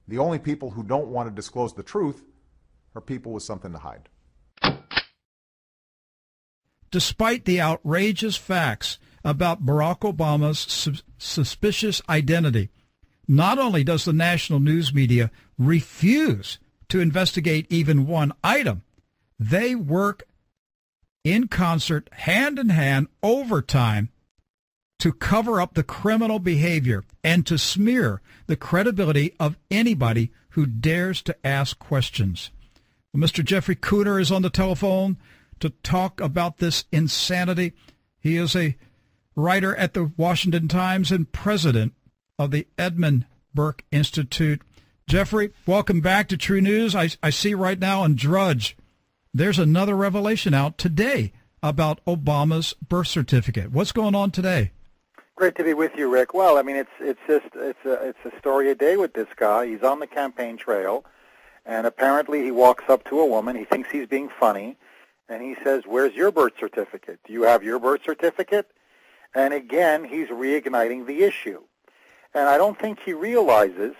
The only people who don't want to disclose the truth are people with something to hide. Despite the outrageous facts about Barack Obama's suspicious identity, not only does the national news media refuse to investigate even one item, they work in concert, hand in hand, overtime, to cover up the criminal behavior and to smear the credibility of anybody who dares to ask questions. Well, Mr. Jeffrey Kuhner is on the telephone to talk about this insanity. He is a writer at the Washington Times and president of the Edmund Burke Institute. Jeffrey, welcome back to True News. I see right now on Drudge, there's another revelation out today about Obama's birth certificate. What's going on today? Great to be with you, Rick. Well, I mean, it's a story a day with this guy. He's on the campaign trail, and apparently he walks up to a woman. He thinks he's being funny, and he says, "Where's your birth certificate? Do you have your birth certificate?" And again, he's reigniting the issue. And I don't think he realizes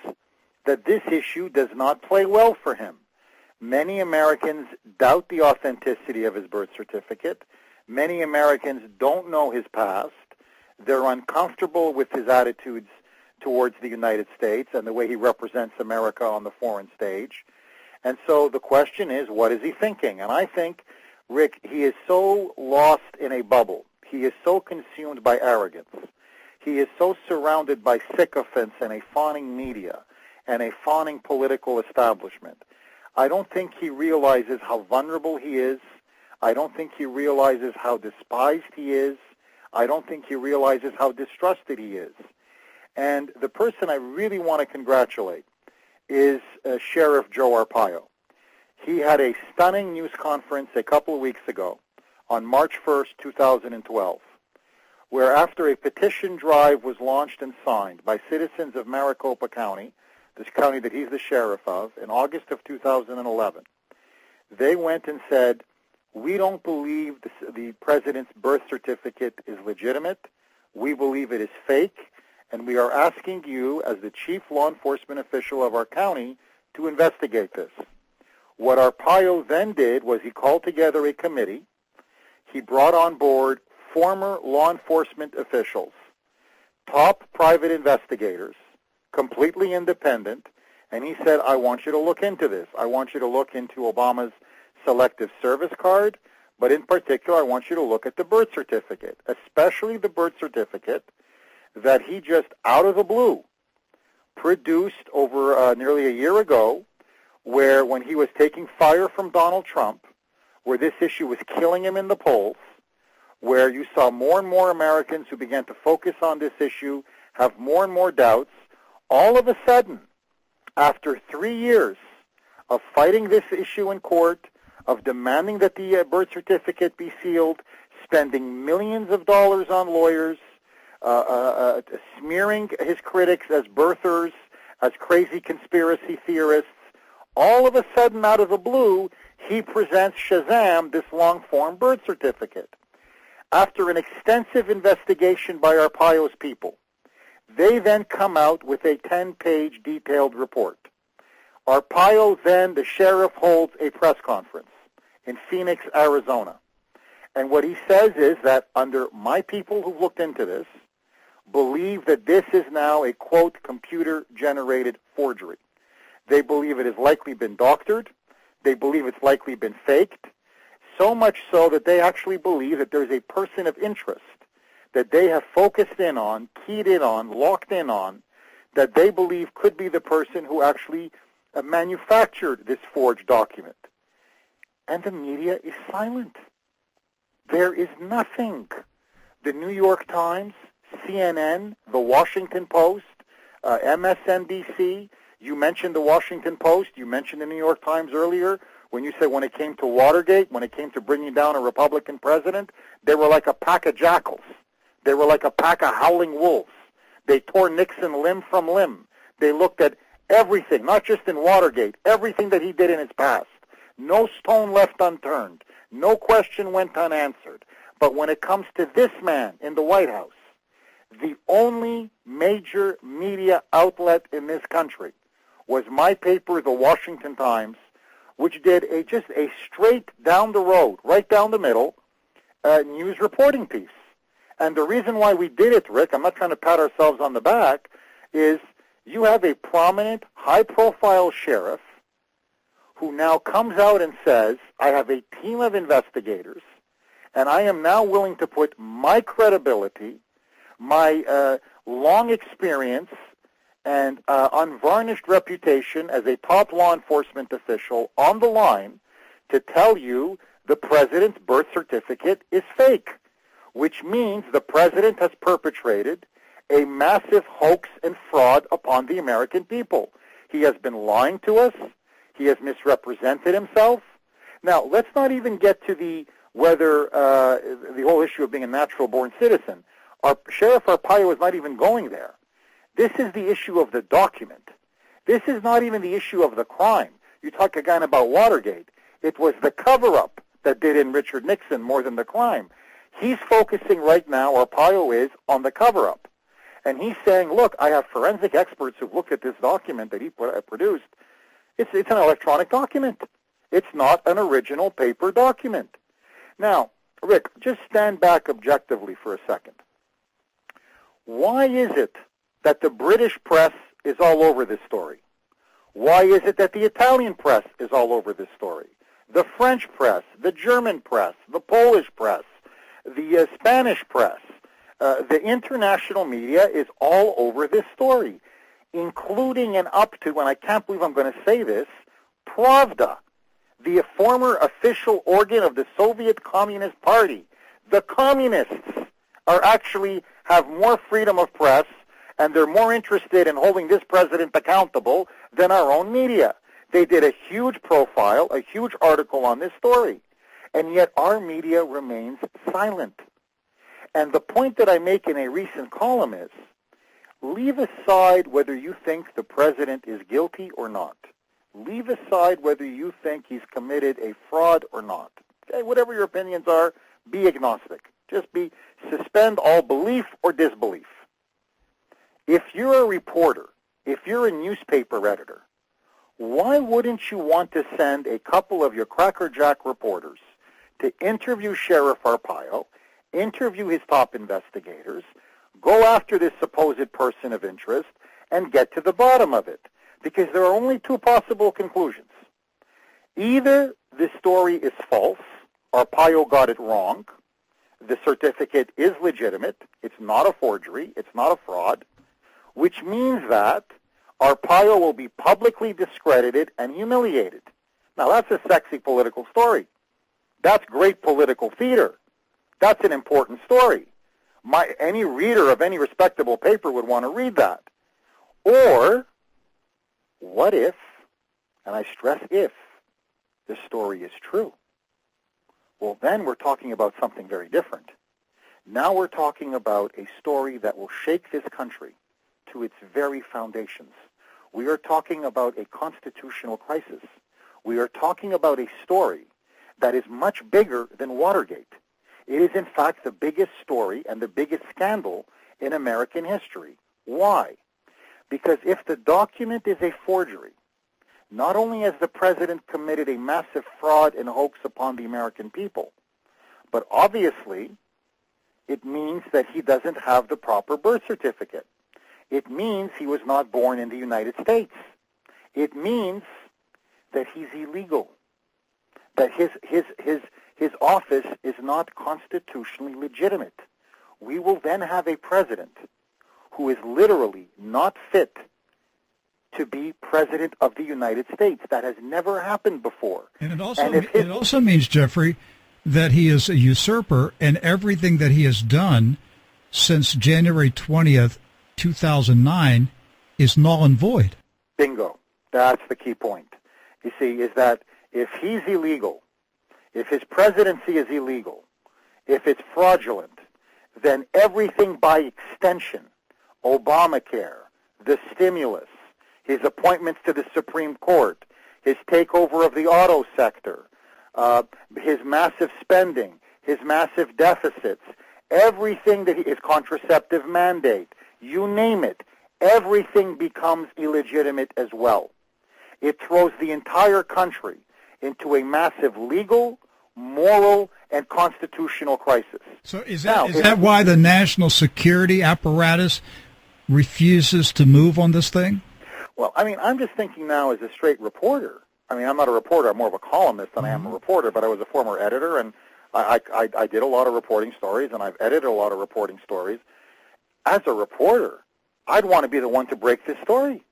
that this issue does not play well for him. Many Americans doubt the authenticity of his birth certificate. Many Americans don't know his past. They're uncomfortable with his attitudes towards the United States and the way he represents America on the foreign stage. And so the question is, what is he thinking? And I think, Rick, he is so lost in a bubble. He is so consumed by arrogance. He is so surrounded by sycophants and a fawning media and a fawning political establishment. I don't think he realizes how vulnerable he is. I don't think he realizes how despised he is. I don't think he realizes how distrusted he is. And the person I really want to congratulate is Sheriff Joe Arpaio. He had a stunning news conference a couple of weeks ago on March 1st, 2012, where after a petition drive was launched and signed by citizens of Maricopa County, this county that he's the sheriff of, in August of 2011, they went and said, "We don't believe the president's birth certificate is legitimate. We believe it is fake, and we are asking you, as the chief law enforcement official of our county, to investigate this." What Arpaio then did was he called together a committee. He brought on board former law enforcement officials, top private investigators, completely independent, and he said, "I want you to look into this. I want you to look into Obama's selective service card, but in particular, I want you to look at the birth certificate, especially the birth certificate that he just out of the blue produced over nearly a year ago, where when he was taking fire from Donald Trump, where this issue was killing him in the polls, where you saw more and more Americans who began to focus on this issue, have more and more doubts. All of a sudden, after 3 years of fighting this issue in court, of demanding that the birth certificate be sealed, spending millions of dollars on lawyers, smearing his critics as birthers, as crazy conspiracy theorists, all of a sudden, out of the blue, he presents Shazam, this long-form birth certificate. After an extensive investigation by Arpaio's people, they then come out with a 10-page detailed report. Arpaio then, the sheriff, holds a press conference in Phoenix, Arizona. And what he says is that under my people who've looked into this, believe that this is now a, quote, computer-generated forgery. They believe it has likely been doctored. They believe it's likely been faked, so much so that they actually believe that there's a person of interest that they have focused in on, keyed in on, locked in on, that they believe could be the person who actually manufactured this forged document. And the media is silent. There is nothing. The New York Times, CNN, the Washington Post, MSNBC, you mentioned the Washington Post, you mentioned the New York Times earlier, when you said when it came to Watergate, when it came to bringing down a Republican president, they were like a pack of jackals. They were like a pack of howling wolves. They tore Nixon limb from limb. They looked at everything, not just in Watergate, everything that he did in his past. No stone left unturned. No question went unanswered. But when it comes to this man in the White House, the only major media outlet in this country was my paper, the Washington Times, which did just a straight down the road, right down the middle, news reporting piece. And the reason why we did it, Rick, I'm not trying to pat ourselves on the back, is you have a prominent, high-profile sheriff who now comes out and says, I have a team of investigators, and I am now willing to put my credibility, my long experience, and unvarnished reputation as a top law enforcement official on the line to tell you the president's birth certificate is fake, which means the president has perpetrated a massive hoax and fraud upon the American people. He has been lying to us. He has misrepresented himself. Now, let's not even get to the whole issue of being a natural-born citizen. Sheriff Arpaio is not even going there. This is the issue of the document. This is not even the issue of the crime. You talk again about Watergate. It was the cover-up that did in Richard Nixon more than the crime. He's focusing right now, Arpaio is, on the cover-up. And he's saying, look, I have forensic experts who've looked at this document that he produced. It's an electronic document. It's not an original paper document. Now, Rick, just stand back objectively for a second. Why is it that the British press is all over this story? Why is it that the Italian press is all over this story? The French press, the German press, the Polish press, the Spanish press, the international media is all over this story, including and up to, and I can't believe I'm going to say this, Pravda, the former official organ of the Soviet Communist Party. The communists have more freedom of press, and they're more interested in holding this president accountable than our own media. They did a huge profile, a huge article on this story, and yet our media remains silent. And the point that I make in a recent column is, leave aside whether you think the president is guilty or not. Leave aside whether you think he's committed a fraud or not. Okay, whatever your opinions are, be agnostic. Just suspend all belief or disbelief. If you're a reporter, if you're a newspaper editor, why wouldn't you want to send a couple of your crackerjack reporters to interview Sheriff Arpaio, interview his top investigators, go after this supposed person of interest, and get to the bottom of it? Because there are only two possible conclusions. Either the story is false, Arpaio got it wrong, the certificate is legitimate, it's not a forgery, it's not a fraud, which means that Arpaio will be publicly discredited and humiliated. Now, that's a sexy political story. That's great political theater. That's an important story. Any reader of any respectable paper would want to read that. Or, what if, and I stress if, the story is true? Well, then we're talking about something very different. Now we're talking about a story that will shake this country to its very foundations. We are talking about a constitutional crisis. We are talking about a story that is much bigger than Watergate. It is, in fact, the biggest story and the biggest scandal in American history. Why? Because if the document is a forgery, not only has the president committed a massive fraud and hoax upon the American people, but obviously it means that he doesn't have the proper birth certificate. It means he was not born in the United States. It means that he's illegal, that his office is not constitutionally legitimate. We will then have a president who is literally not fit to be president of the United States. That has never happened before. And it also means, Jeffrey, that he is a usurper, and everything that he has done since January 20th, 2009 is null and void. Bingo. That's the key point. You see, is that if he's illegal, if his presidency is illegal, if it's fraudulent, then everything by extension, Obamacare, the stimulus, his appointments to the Supreme Court, his takeover of the auto sector, his massive spending, his massive deficits, everything that his contraceptive mandate, you name it, everything becomes illegitimate as well. it throws the entire country into a massive legal, moral, and constitutional crisis. So is that why the national security apparatus refuses to move on this thing? Well, I mean, I'm just thinking now as a straight reporter. I mean, I'm not a reporter. I'm more of a columnist than I am a reporter, but I was a former editor, and I did a lot of reporting stories, and I've edited a lot of reporting stories. As a reporter, I'd want to be the one to break this story.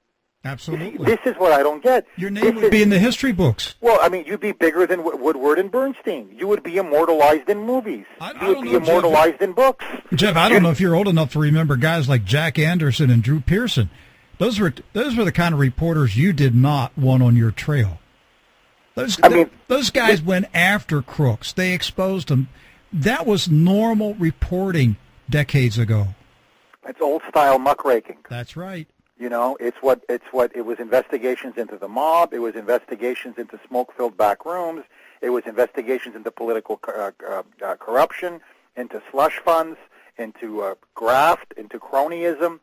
Absolutely. This is what I don't get. Your name would be in the history books. Well, I mean, you'd be bigger than Woodward and Bernstein. You would be immortalized in movies. You would be immortalized in books. Jeff, I don't know if you're old enough to remember guys like Jack Anderson and Drew Pearson. Those were the kind of reporters you did not want on your trail. Those guys went after crooks. They exposed them. That was normal reporting decades ago. It's old-style muckraking. That's right. You know, it was investigations into the mob. It was investigations into smoke-filled back rooms. It was investigations into political corruption, into slush funds, into graft, into cronyism.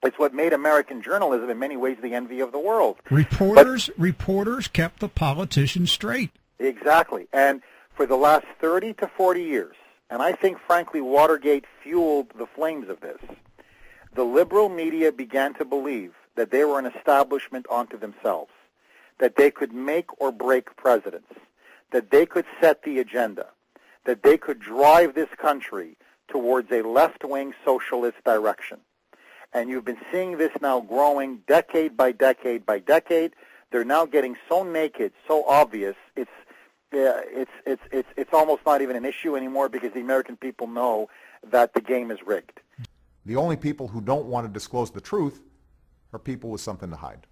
It's what made American journalism in many ways the envy of the world. Reporters kept the politicians straight. Exactly. And for the last 30 to 40 years, and I think, frankly, Watergate fueled the flames of this, the liberal media began to believe that they were an establishment unto themselves, that they could make or break presidents, that they could set the agenda, that they could drive this country towards a left-wing socialist direction. And you've been seeing this now growing decade by decade by decade. They're now getting so naked, so obvious, it's almost not even an issue anymore because the American people know that the game is rigged. The only people who don't want to disclose the truth are people with something to hide.